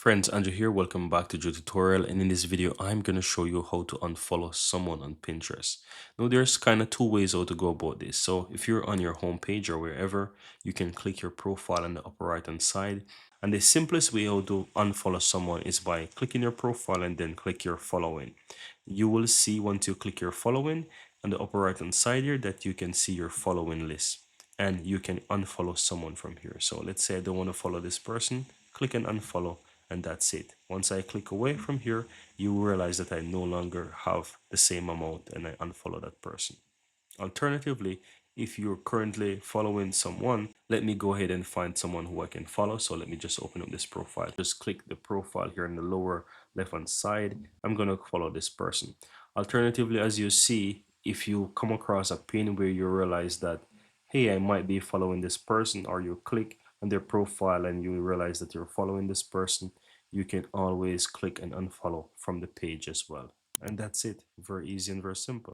Friends, Andrew here. Welcome back to Joe Tutorial. And in this video, I'm going to show you how to unfollow someone on Pinterest. Now, there's kind of two ways how to go about this. So if you're on your homepage or wherever, you can click your profile on the upper right hand side. And the simplest way how to unfollow someone is by clicking your profile and then click your following. You will see once you click your following on the upper right hand side here that you can see your following list. And you can unfollow someone from here. So let's say I don't want to follow this person, click and unfollow, and that's it. Once I click away from here, you will realize that I no longer have the same amount and I unfollow that person. Alternatively, if you're currently following someone, let me go ahead and find someone who I can follow. So let me just open up this profile. Just click the profile here in the lower left hand side. I'm going to follow this person. Alternatively, as you see, if you come across a pin where you realize that, hey, I might be following this person, or you click on their profile and you realize that you're following this person, you can always click and unfollow from the page as well. And that's it. Very easy and very simple.